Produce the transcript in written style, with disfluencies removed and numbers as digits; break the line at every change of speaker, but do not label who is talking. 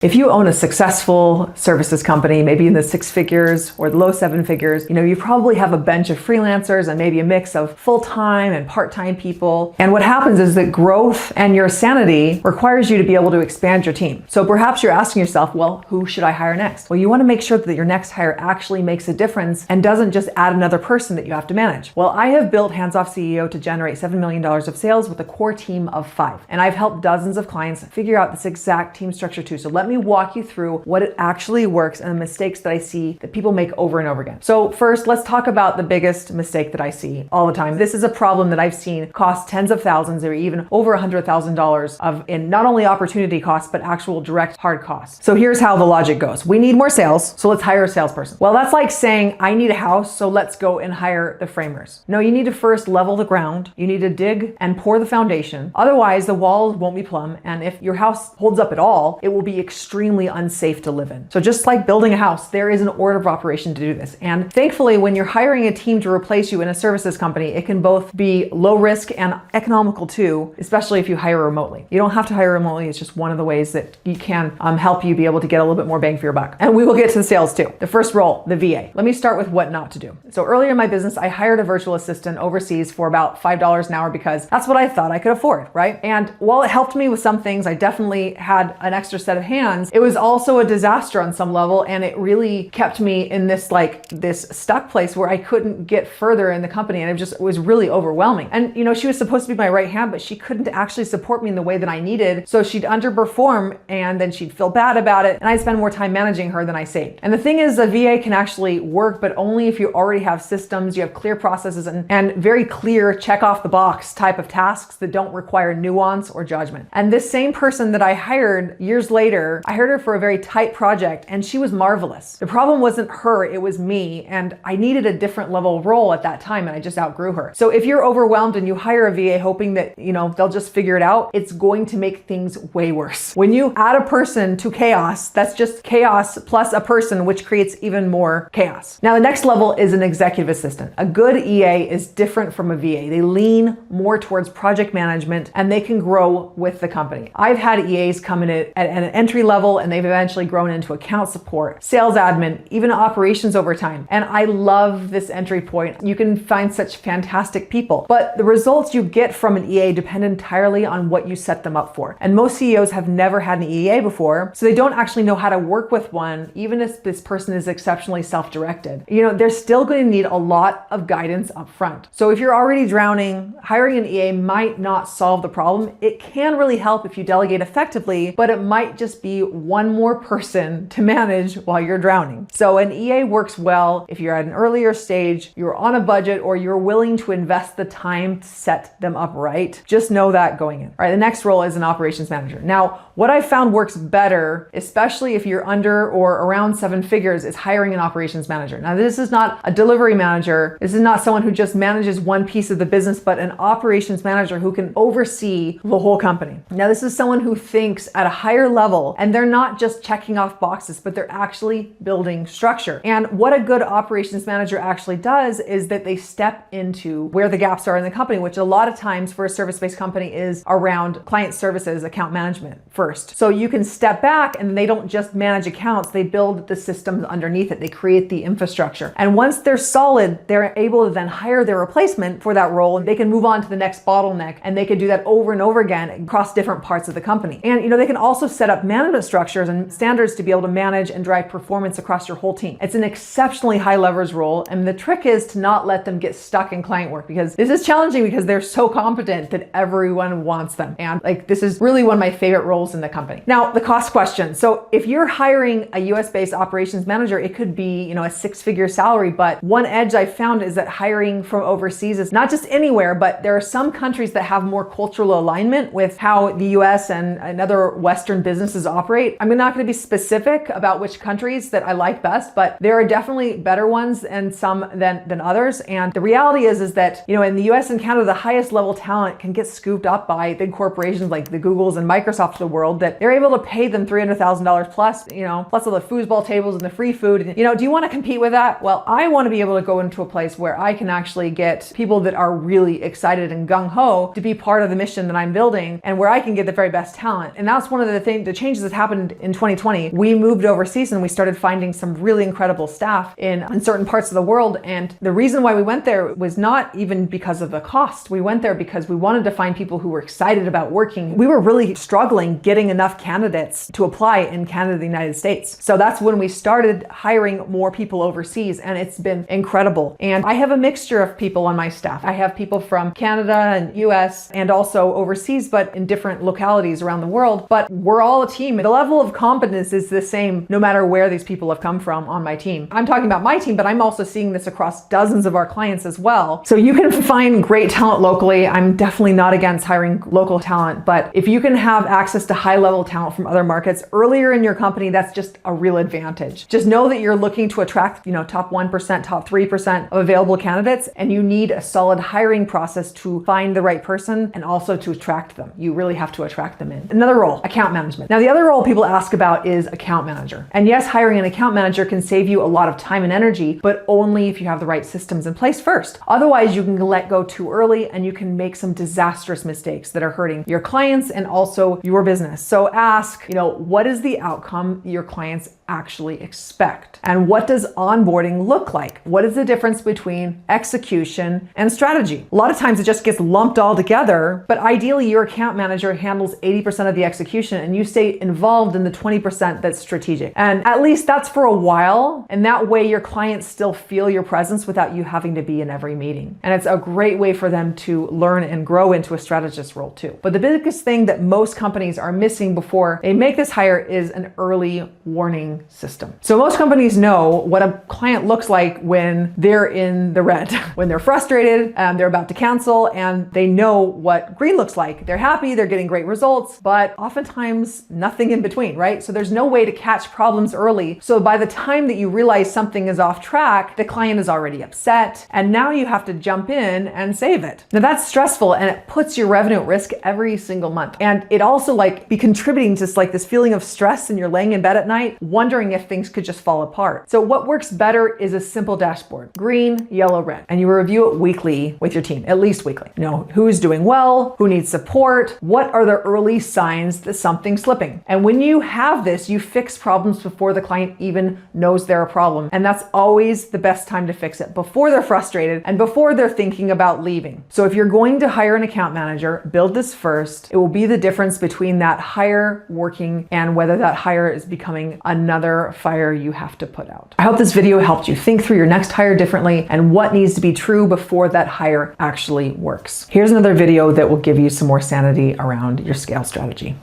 If you own a successful services company, maybe in the 6 figures or the low 7 figures, you probably have a bench of freelancers and maybe a mix of full-time and part-time people. And what happens is that growth and your sanity requires you to be able to expand your team. So perhaps you're asking yourself, well, who should I hire next? Well, you want to make sure that your next hire actually makes a difference and doesn't just add another person that you have to manage. Well, I have built Hands Off CEO to generate $7 million of sales with a core team of 5. And I've helped dozens of clients figure out this exact team structure too. So let me walk you through what it actually works and the mistakes that I see that people make over and over again. So first, let's talk about the biggest mistake that I see all the time. This is a problem that I've seen cost tens of thousands or even over $100,000 in not only opportunity costs, but actual direct hard costs. So here's how the logic goes. We need more sales, so let's hire a salesperson. Well, that's like saying, I need a house, so let's go and hire the framers. No, you need to first level the ground. You need to dig and pour the foundation. Otherwise, the walls won't be plumb. And if your house holds up at all, it will be extremely unsafe to live in. So just like building a house, there is an order of operation to do this. And thankfully, when you're hiring a team to replace you in a services company, it can both be low risk and economical too, especially if you hire remotely. You don't have to hire remotely. It's just one of the ways that you can help you be able to get a little bit more bang for your buck. And we will get to the sales too. The first role, the VA. Let me start with what not to do. So earlier in my business, I hired a virtual assistant overseas for about $5 an hour because that's what I thought I could afford, right? And while it helped me with some things, I definitely had an extra set of hands. It was also a disaster on some level, and it really kept me in this stuck place where I couldn't get further in the company, and it was really overwhelming. And she was supposed to be my right hand, but she couldn't actually support me in the way that I needed. So she'd underperform, and then she'd feel bad about it, and I'd spend more time managing her than I saved. And the thing is, a VA can actually work, but only if you already have systems, you have clear processes, and very clear check off the box type of tasks that don't require nuance or judgment. And this same person that I hired years later, I hired her for a very tight project, and she was marvelous. The problem wasn't her, it was me, and I needed a different level of role at that time, and I just outgrew her. So if you're overwhelmed and you hire a VA hoping that they'll just figure it out, it's going to make things way worse. When you add a person to chaos, that's just chaos plus a person, which creates even more chaos. Now the next level is an executive assistant. A good EA is different from a VA. They lean more towards project management, and they can grow with the company. I've had EAs come in at an entry level, and they've eventually grown into account support, sales admin, even operations over time. And I love this entry point. You can find such fantastic people, but the results you get from an EA depend entirely on what you set them up for. And most CEOs have never had an EA before, so they don't actually know how to work with one, even if this person is exceptionally self-directed. They're still going to need a lot of guidance up front. So if you're already drowning, hiring an EA might not solve the problem. It can really help if you delegate effectively, but it might just be one more person to manage while you're drowning. So an EA works well if you're at an earlier stage, you're on a budget, or you're willing to invest the time to set them up right. Just know that going in. All right, the next role is an operations manager. Now, what I found works better, especially if you're under or around 7 figures, is hiring an operations manager. Now, this is not a delivery manager. This is not someone who just manages one piece of the business, but an operations manager who can oversee the whole company. Now, this is someone who thinks at a higher level, and they're not just checking off boxes, but they're actually building structure. And what a good operations manager actually does is that they step into where the gaps are in the company, which a lot of times for a service-based company is around client services, account management first. So you can step back, and they don't just manage accounts, they build the systems underneath it. They create the infrastructure. And once they're solid, they're able to then hire their replacement for that role, and they can move on to the next bottleneck, and they can do that over and over again across different parts of the company. And they can also set up management structures and standards to be able to manage and drive performance across your whole team. It's an exceptionally high leverage role, and the trick is to not let them get stuck in client work, because this is challenging because they're so competent that everyone wants them. And this is really one of my favorite roles in the company. Now, the cost question. So if you're hiring a US-based operations manager, it could be, a 6-figure salary, but one edge I found is that hiring from overseas is not just anywhere, but there are some countries that have more cultural alignment with how the US and other Western businesses operate. I'm not going to be specific about which countries that I like best, but there are definitely better ones and some than others. And the reality is that, in the US and Canada, the highest level talent can get scooped up by big corporations like the Googles and Microsoft of the world, that they're able to pay them $300,000 plus, plus all the foosball tables and the free food. Do you want to compete with that? Well, I want to be able to go into a place where I can actually get people that are really excited and gung-ho to be part of the mission that I'm building, and where I can get the very best talent. And that's one of the changes this happened in 2020, we moved overseas and we started finding some really incredible staff in certain parts of the world. And the reason why we went there was not even because of the cost. We went there because we wanted to find people who were excited about working. We were really struggling getting enough candidates to apply in Canada, the United States. So that's when we started hiring more people overseas, and it's been incredible. And I have a mixture of people on my staff. I have people from Canada and US and also overseas, but in different localities around the world. But we're all a team. The level of competence is the same no matter where these people have come from on my team. I'm talking about my team, but I'm also seeing this across dozens of our clients as well. So you can find great talent locally. I'm definitely not against hiring local talent, but if you can have access to high-level talent from other markets earlier in your company, that's just a real advantage. Just know that you're looking to attract, top 1%, top 3% of available candidates, and you need a solid hiring process to find the right person and also to attract them. You really have to attract them in. Another role, account management. Now, the other role people ask about is account manager. And yes, hiring an account manager can save you a lot of time and energy, but only if you have the right systems in place first. Otherwise, you can let go too early and you can make some disastrous mistakes that are hurting your clients and also your business. So ask, what is the outcome your clients actually expect? And what does onboarding look like? What is the difference between execution and strategy? A lot of times it just gets lumped all together, but ideally your account manager handles 80% of the execution and you stay involved in the 20% that's strategic. And at least that's for a while. And that way your clients still feel your presence without you having to be in every meeting. And it's a great way for them to learn and grow into a strategist role too. But the biggest thing that most companies are missing before they make this hire is an early warning system. So most companies know what a client looks like when they're in the red, when they're frustrated, they're about to cancel, and they know what green looks like. They're happy, they're getting great results, but oftentimes nothing in between, right? So there's no way to catch problems early. So by the time that you realize something is off track, the client is already upset, and now you have to jump in and save it. Now that's stressful and it puts your revenue at risk every single month. And it also be contributing to this feeling of stress, and you're laying in bed at night wondering if things could just fall apart. So what works better is a simple dashboard: green, yellow, red. And you review it weekly with your team, at least weekly. Who's doing well, who needs support, what are the early signs that something's slipping. And when you have this, you fix problems before the client even knows they're a problem. And that's always the best time to fix it, before they're frustrated and before they're thinking about leaving. So if you're going to hire an account manager, build this first. It will be the difference between that hire working and whether that hire is becoming another fire you have to put out. I hope this video helped you think through your next hire differently and what needs to be true before that hire actually works. Here's another video that will give you some more sanity around your scale strategy.